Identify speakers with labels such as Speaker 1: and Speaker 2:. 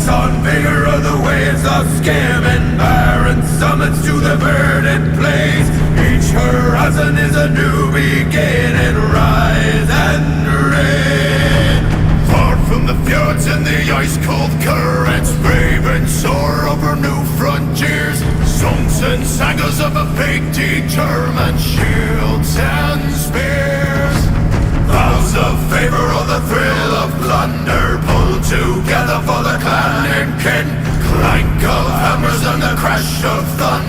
Speaker 1: on vigor of the waves of skim and barren summits to the verdant plains. Each horizon is a new beginning, rise and reign. Far from the fjords and the ice-cold currents, brave and soar over new frontiers. Songs and sagas of a fate determined, shields and spears. Vows of favor or the thrill of plunder, pulled together for the clan and kin. Clank of hammers and the crash of thunder.